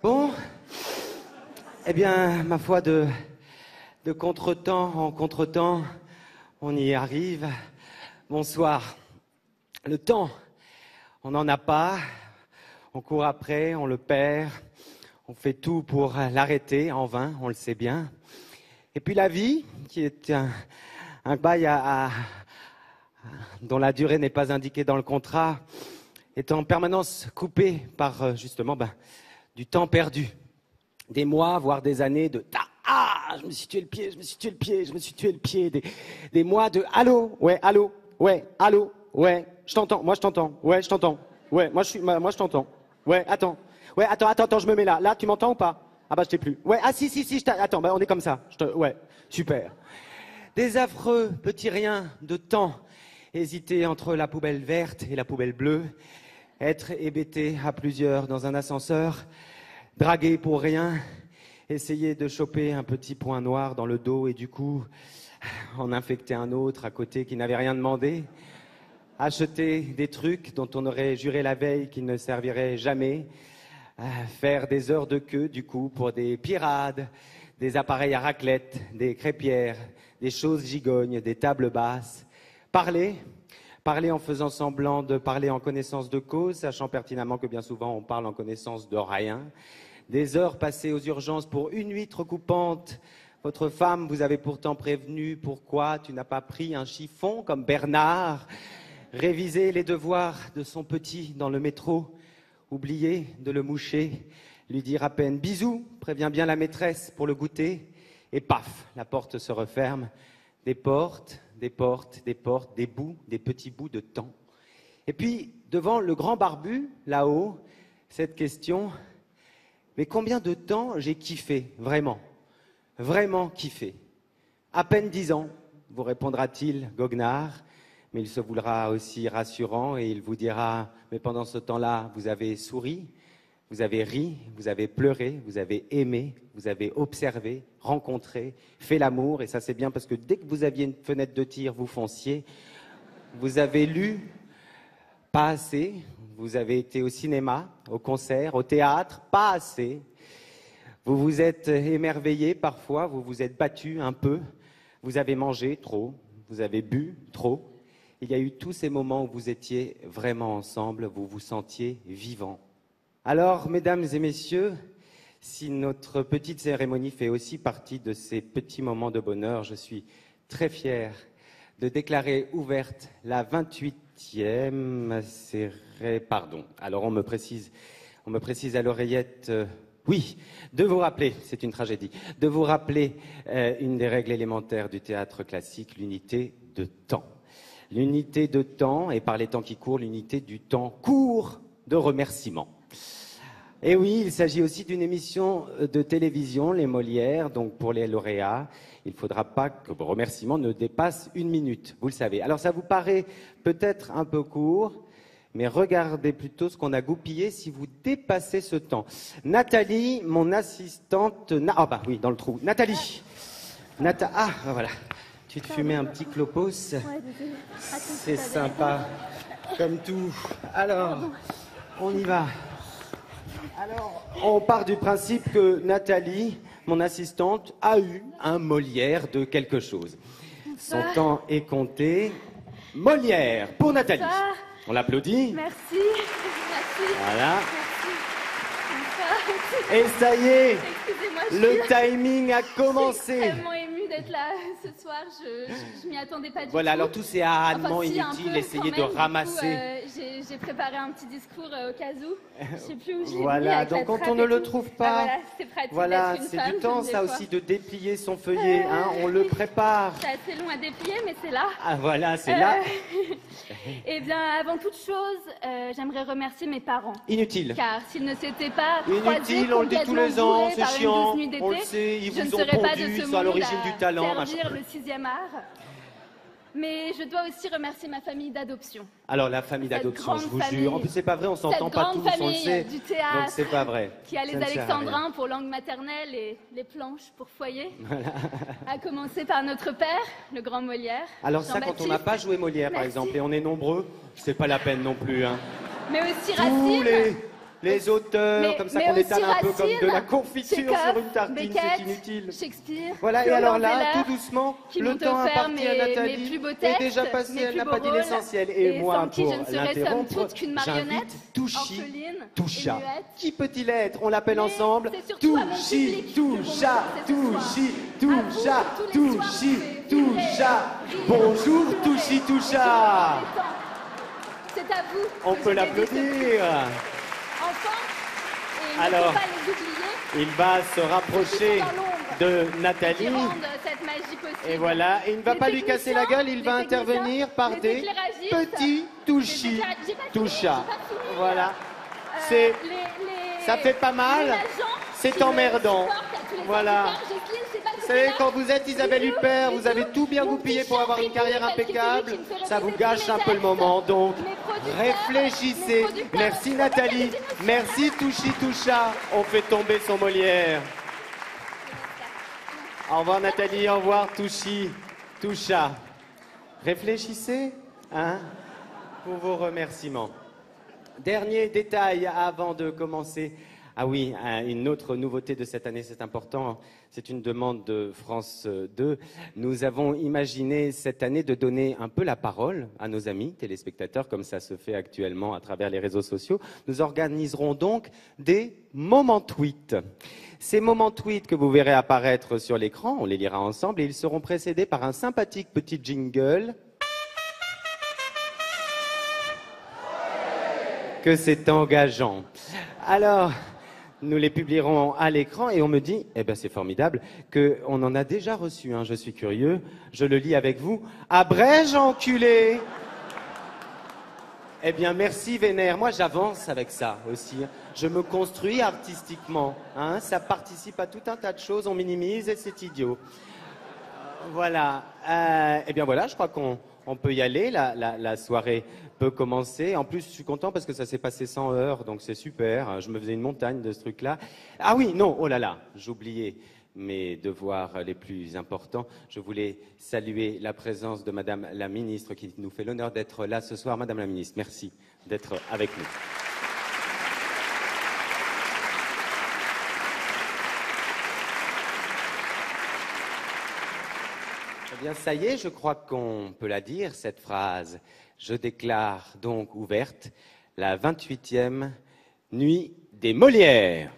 Bon, eh bien, ma foi, de contretemps en contretemps, on y arrive. Bonsoir. Le temps, on n'en a pas, on court après, on le perd, on fait tout pour l'arrêter, en vain, on le sait bien. Et puis la vie, qui est un bail dont la durée n'est pas indiquée dans le contrat, est en permanence coupée par, justement, du temps perdu. Des mois, voire des années de « Ah, je me suis tué le pied, je me suis tué le pied, je me suis tué le pied ». Des mois de « Allô, ouais, allô, ouais, allô, ouais, je t'entends, moi je t'entends, ouais, je t'entends, ouais, moi je t'entends, ouais, attends, je me mets là. Là, tu m'entends ou pas? Ah bah je t'ai plus. Ouais, ah si, attends, on est comme ça. Ouais, super. Des affreux petits riens de temps, hésiter entre la poubelle verte et la poubelle bleue, être hébété à plusieurs dans un ascenseur, draguer pour rien, essayer de choper un petit point noir dans le dos et du coup en infecter un autre à côté qui n'avait rien demandé, acheter des trucs dont on aurait juré la veille qu'ils ne serviraient jamais, faire des heures de queue du coup pour des pirades, des appareils à raclette, des crêpières, des choses gigognes, des tables basses, parler en faisant semblant de parler en connaissance de cause, sachant pertinemment que bien souvent on parle en connaissance de rien, des heures passées aux urgences pour une huître coupante. Votre femme vous avait pourtant prévenu, pourquoi tu n'as pas pris un chiffon comme Bernard, réviser les devoirs de son petit dans le métro, oublier de le moucher, lui dire à peine bisous, préviens bien la maîtresse pour le goûter, et paf, la porte se referme, des portes, des bouts, des petits bouts de temps. Et puis, devant le grand barbu, là-haut, cette question, mais combien de temps j'ai kiffé, vraiment kiffé? À peine 10 ans, vous répondra-t-il, goguenard, mais il se voudra aussi rassurant et il vous dira, mais pendant ce temps-là, vous avez souri, vous avez ri, vous avez pleuré, vous avez aimé, vous avez observé, rencontré, fait l'amour, et ça c'est bien parce que dès que vous aviez une fenêtre de tir, vous fonciez, vous avez lu, pas assez, vous avez été au cinéma, au concert, au théâtre, pas assez, vous vous êtes émerveillé parfois, vous vous êtes battu un peu, vous avez mangé trop, vous avez bu trop. Il y a eu tous ces moments où vous étiez vraiment ensemble, vous vous sentiez vivant. Alors, mesdames et messieurs, si notre petite cérémonie fait aussi partie de ces petits moments de bonheur, je suis très fier de déclarer ouverte la 28e Pardon. Alors, on me précise à l'oreillette... Oui, de vous rappeler, c'est une tragédie, de vous rappeler une des règles élémentaires du théâtre classique, l'unité de temps. L'unité de temps, et par les temps qui courent, l'unité du temps court de remerciements. Et oui, il s'agit aussi d'une émission de télévision, les Molières, donc pour les lauréats, il ne faudra pas que vos remerciements ne dépassent 1 minute, vous le savez. Alors ça vous paraît peut-être un peu court, mais regardez plutôt ce qu'on a goupillé si vous dépassez ce temps. Nathalie, mon assistante... oui, dans le trou. Nathalie. Voilà. Tu te fumais un petit clopos. C'est sympa, comme tout. Alors, on y va. Alors, on part du principe que Nathalie, mon assistante, a eu un Molière de quelque chose. Son temps est compté. Molière pour Nathalie. On l'applaudit. Merci. Voilà. Merci. Et ça y est, Excusez-moi, le timing a Je suis commencé. extrêmement émue d'être là ce soir. Je m'y attendais pas du tout. Voilà, alors tout c'est hardement Enfin, si, un inutile, peu, essayez quand de même. Du ramasser. coup, j'ai préparé un petit discours au cas où. Je sais plus où je l'ai mis, Voilà, avec donc la quand trappe on ne et le tout. trouve pas, Voilà, c'est pratique voilà, d'être une c'est femme, du temps des ça fois. aussi de déplier son feuillet, hein, on le prépare. C'est assez long à déplier, mais c'est là. Ah voilà, c'est là. Eh bien, avant toute chose, j'aimerais remercier mes parents. Inutile. Car s'ils ne s'étaient pas croisés Inutile, on le dit tous les complètement ans, bourrés c'est par une chiant, douce nuit d'été, on le sait, ils je ne vous ont serais pas de pondu, ce ils sont à monde l'origine du talent, servir machin. le 6e art. Mais je dois aussi remercier ma famille d'adoption. Alors la famille Cette d'adoption, je grande vous jure, en famille. plus c'est pas vrai, on s'entend Cette pas grande tous, on le famille sait, du théâtre, donc c'est pas vrai. Qui a les Ça ne sert à rien. alexandrins pour langue maternelle et les planches pour foyer. À commencer par notre père, le grand Molière. Alors ça, quand on n'a pas joué Molière, par Merci. exemple, et on est nombreux, c'est pas la peine non plus, hein. Mais aussi Tous Racine. les auteurs, comme ça qu'on étale un peu comme de la confiture Chekhov, sur une tartine, Beckett, c'est inutile. Shakespeare, Voilà, et Florian alors là, Zeller, tout doucement, qui le m'ont temps offert imparti à mes Nathalie plus beaux est textes, déjà passé, mes elle plus n'a beaux pas dit rôles, l'essentiel. et Et moi, sans qui pour je ne serais somme l'interrompre, toute qu'une marionnette, j'invite Touchy, orpheline Toucha. et muette. Qui peut-il être? On l'appelle Mais ensemble c'est surtout à mon Touchy, public que vous me Toucha, remerciez ce soir. Touchy, À vous, Toucha, tous les soirs, Touchy, vous pouvez Toucha. rire, Bonjour pleurer, Touchy, et Toucha. c'est à vous. On que peut je dédie ce prix. l'applaudir. Enfin, et il ne Alors, faut pas les oublier, il va se rapprocher dans l'ombre, de qui Nathalie. rendent cette magie possible. Et voilà, et il ne va Les pas lui casser la gueule, il les va techniciens, intervenir par les des éclairagistes, petits touchis, j'ai pas fini, toucha. j'ai pas fini. Voilà, c'est, ça fait pas mal, les agents c'est qui me emmerdant. supportent à tous les Voilà. syndicats, Jocelyne, je sais pas Vous savez, là. quand vous êtes Isabelle Huppert, vous avez tout bien Mon goupillé petit pour chat avoir une carrière parce que c'est lui impeccable, qui me fait ça vous répéter gâche tous un mes peu le textes. moment, donc Mes producteurs, réfléchissez. mes producteurs, Merci mes Nathalie, producteurs. merci Touchy Toucha, on fait tomber son Molière. Au revoir Nathalie, au revoir Touchy Toucha. Réfléchissez, hein, pour vos remerciements. Dernier détail avant de commencer. Ah oui, une autre nouveauté de cette année, c'est important, c'est une demande de France 2. Nous avons imaginé cette année de donner un peu la parole à nos amis téléspectateurs, comme ça se fait actuellement à travers les réseaux sociaux. Nous organiserons donc des moments tweets. Ces moments tweets que vous verrez apparaître sur l'écran, on les lira ensemble, et ils seront précédés par un sympathique petit jingle. Que c'est engageant. Alors, nous les publierons à l'écran et on me dit, eh ben c'est formidable, qu'on en a déjà reçu un, je suis curieux, je le lis avec vous. Abrège, enculé. Eh bien, merci Vénère. Moi, j'avance avec ça aussi. Je me construis artistiquement. Hein. Ça participe à tout un tas de choses, on minimise et c'est idiot. Voilà. Eh bien voilà, je crois qu'on peut y aller. La soirée peut commencer. En plus, je suis content parce que ça s'est passé sans heurts, donc c'est super. Je me faisais une montagne de ce truc-là. Ah oui, non, oh là là, j'oubliais mes devoirs les plus importants. Je voulais saluer la présence de Madame la Ministre qui nous fait l'honneur d'être là ce soir. Madame la Ministre, merci d'être avec nous. Eh bien, ça y est, je crois qu'on peut la dire, cette phrase. Je déclare donc ouverte la 28e nuit des Molières.